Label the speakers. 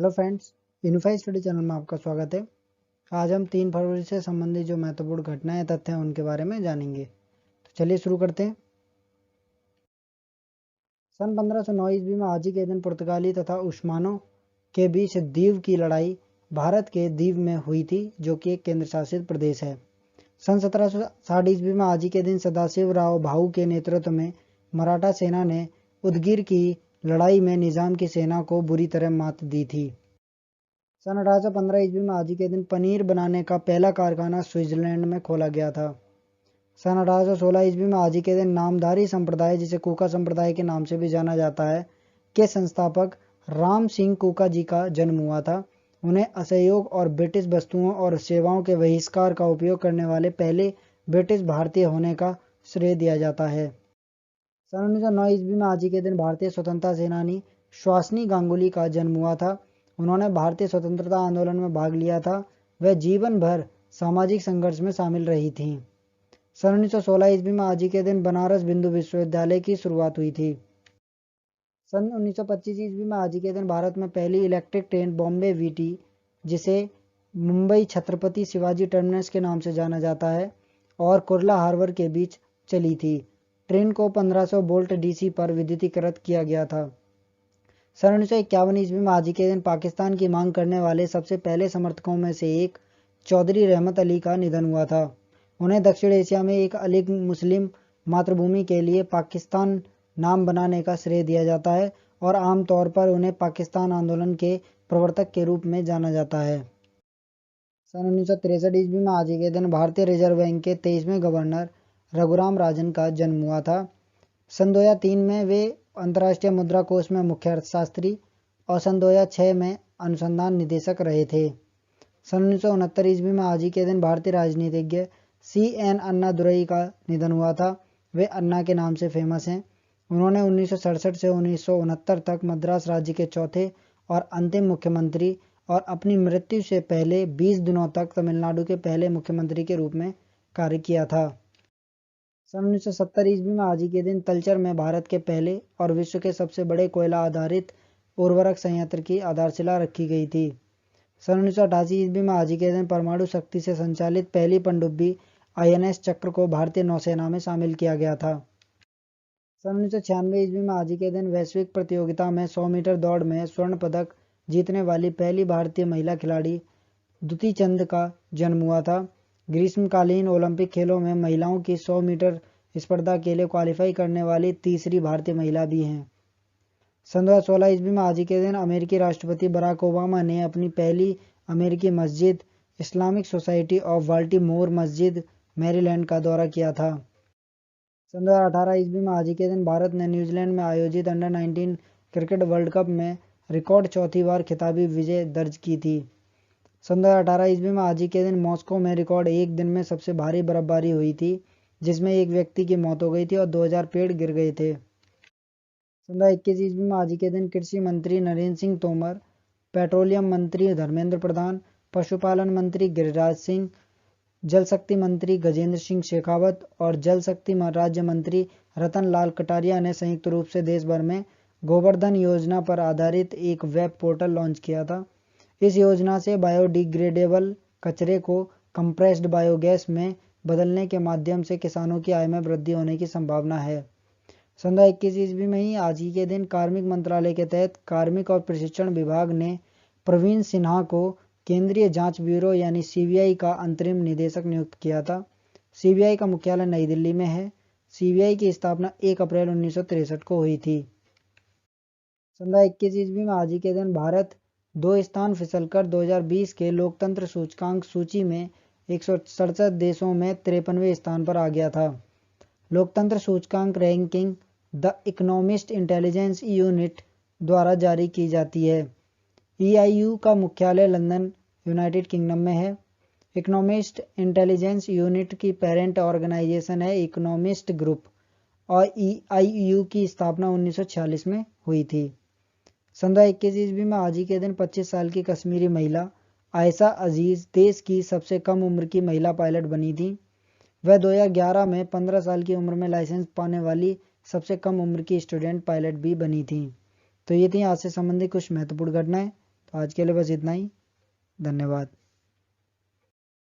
Speaker 1: Hello friends, unify study channel में आपका स्वागत है। आज हम 3 फरवरी से संबंधित जो महत्वपूर्ण घटनाएं तथ्य हैं उनके बारे में जानेंगे। तो चलिए शुरू करते हैं। सन 1509 ईस्वी में आज ही के दिन पुर्तगाली तथा उस्मानों के बीच दीव की लड़ाई भारत के दीव में हुई थी, जो कि एक केंद्र शासित प्रदेश है। सन 1760 ईस्वी में आज ही के दिन सदाशिव राव भाऊ के नेतृत्व में मराठा सेना ने उदगिर की लड़ाई में निजाम की सेना को बुरी तरह मात दी थी। सन 1815 ईस्वी में आज ही के दिन पनीर बनाने का पहला कारखाना स्विट्जरलैंड में खोला गया था। सन 1816 ईस्वी में आज ही के दिन नामधारी संप्रदाय, जिसे कूका संप्रदाय के नाम से भी जाना जाता है, के संस्थापक राम सिंह कूका जी का जन्म हुआ था। उन्हें असहयोग और ब्रिटिश वस्तुओं और सेवाओं के बहिष्कार का उपयोग करने वाले पहले ब्रिटिश भारतीय होने का श्रेय दिया जाता है। सन 1909 ईस्वी में आज ही के दिन भारतीय स्वतंत्रता सेनानी श्वासनी गांगुली का जन्म हुआ था। उन्होंने भारतीय स्वतंत्रता आंदोलन में भाग लिया था। वह जीवन भर सामाजिक संघर्ष में शामिल रही थीं। सन 1916 ईस्वी में आज ही के दिन बनारस हिंदू विश्वविद्यालय की शुरुआत हुई थी। सन 1925 ईस्वी में आज ही के दिन भारत में पहली इलेक्ट्रिक ट्रेन बॉम्बे वीटी, जिसे मुंबई छत्रपति शिवाजी टर्मिनस के नाम से जाना जाता है, और कुर्ला हार्बर के बीच चली थी। ट्रेन को 1500 वोल्ट डीसी पर विद्युतीकृत किया गया था। सन 1951 ईस्वी में आज ही के दिन पाकिस्तान की मांग करने वाले सबसे पहले समर्थकों में से एक चौधरी रहमत अली का निधन हुआ था। उन्हें दक्षिण एशिया में एक अलीग मुस्लिम मातृभूमि के लिए पाकिस्तान नाम बनाने का श्रेय दिया जाता है, और आमतौर पर उन्हें पाकिस्तान आंदोलन के प्रवर्तक के रूप में जाना जाता है। सन 1963 ईस्वी में आज ही के दिन भारतीय रिजर्व बैंक के 23वें गवर्नर रघुराम राजन का जन्म हुआ था। सन 2003 में वे अंतर्राष्ट्रीय मुद्रा कोष में मुख्य अर्थशास्त्री और सन 2006 में अनुसंधान निदेशक रहे थे। सन 1969 ईस्वी में आज ही के दिन भारतीय राजनीतिज्ञ CN अन्नादुरई का निधन हुआ था। वे अन्ना के नाम से फेमस हैं। उन्होंने 1967 से 1969 तक मद्रास राज्य के चौथे और अंतिम मुख्यमंत्री और अपनी मृत्यु से पहले 20 दिनों तक तमिलनाडु के पहले मुख्यमंत्री के रूप में कार्य किया था। सन 1970 ईस्वी में आज ही के दिन तलचर में भारत के पहले और विश्व के सबसे बड़े कोयला आधारित उर्वरक संयंत्र की आधारशिला रखी गई थी। सन 1988 ईस्वी में आज ही के दिन परमाणु शक्ति से संचालित पहली पनडुब्बी INS चक्र को भारतीय नौसेना में शामिल किया गया था। सन 1996 ईस्वी में आज ही के दिन वैश्विक प्रतियोगिता में 100 मीटर दौड़ में स्वर्ण पदक जीतने वाली पहली भारतीय महिला खिलाड़ी दुती चंद का जन्म हुआ था। ग्रीष्मकालीन ओलंपिक खेलों में महिलाओं की 100 मीटर स्पर्धा के लिए क्वालिफाई करने वाली तीसरी भारतीय महिला भी हैं। सन 2016 ईस्वी में आज ही के दिन अमेरिकी राष्ट्रपति बराक ओबामा ने अपनी पहली अमेरिकी मस्जिद इस्लामिक सोसाइटी ऑफ बाल्टीमोर मस्जिद मैरीलैंड का दौरा किया था। सन 2018 ईस्वी में आज ही के दिन भारत ने न्यूजीलैंड में आयोजित अंडर 19 क्रिकेट वर्ल्ड कप में रिकॉर्ड चौथी बार खिताबी विजय दर्ज की थी। सन 2018 ईस्वी में आज ही के दिन मॉस्को में रिकॉर्ड एक दिन में सबसे भारी बर्फबारी हुई थी, जिसमें एक व्यक्ति की मौत हो गई थी और 2000 पेड़ गिर गए थे। सन 2021 ईस्वी में आज ही के दिन कृषि मंत्री नरेंद्र सिंह तोमर, पेट्रोलियम मंत्री धर्मेंद्र प्रधान, पशुपालन मंत्री गिरिराज सिंह, जल शक्ति मंत्री गजेंद्र सिंह शेखावत और जल शक्ति राज्य मंत्री रतन लाल कटारिया ने संयुक्त रूप से देश भर में गोवर्धन योजना पर आधारित एक वेब पोर्टल लॉन्च किया था। इस योजना से बायोडिग्रेडेबल कचरे को कंप्रेस्ड बायोगैस में बदलने के माध्यम से किसानों की आय में वृद्धि होने की संभावना है। सन 2021 ईस्वी में ही आज ही के दिन कार्मिक मंत्रालय के तहत कार्मिक और प्रशिक्षण विभाग ने प्रवीण सिन्हा को केंद्रीय जांच ब्यूरो यानी CBI का अंतरिम निदेशक नियुक्त किया था। CBI का मुख्यालय नई दिल्ली में है। CBI की स्थापना 1 अप्रैल 1963 को हुई थी। सन 2021 ईस्वी में आज ही के दिन भारत 2 स्थान फिसलकर 2020 के लोकतंत्र सूचकांक सूची में 167 देशों में 53वें स्थान पर आ गया था। लोकतंत्र सूचकांक ranking the economist intelligence unit द्वारा जारी की जाती है। EIU का मुख्यालय लंदन, यूनाइटेड किंगडम में है। इकोनॉमिस्ट इंटेलिजेंस यूनिट की पेरेंट ऑर्गेनाइजेशन है इकोनॉमिस्ट ग्रुप, और EIU की स्थापना 1946 में हुई थी। सन 2021 ईस्वी में आज ही के दिन 25 साल की कश्मीरी महिला आयशा अजीज देश की सबसे कम उम्र की महिला पायलट बनी थी। वह 2011 में 15 साल की उम्र में लाइसेंस पाने वाली सबसे कम उम्र की स्टूडेंट पायलट भी बनी थी। तो ये थी आज से संबंधित कुछ महत्वपूर्ण घटनाएं। तो आज के लिए बस इतना ही। धन्यवाद।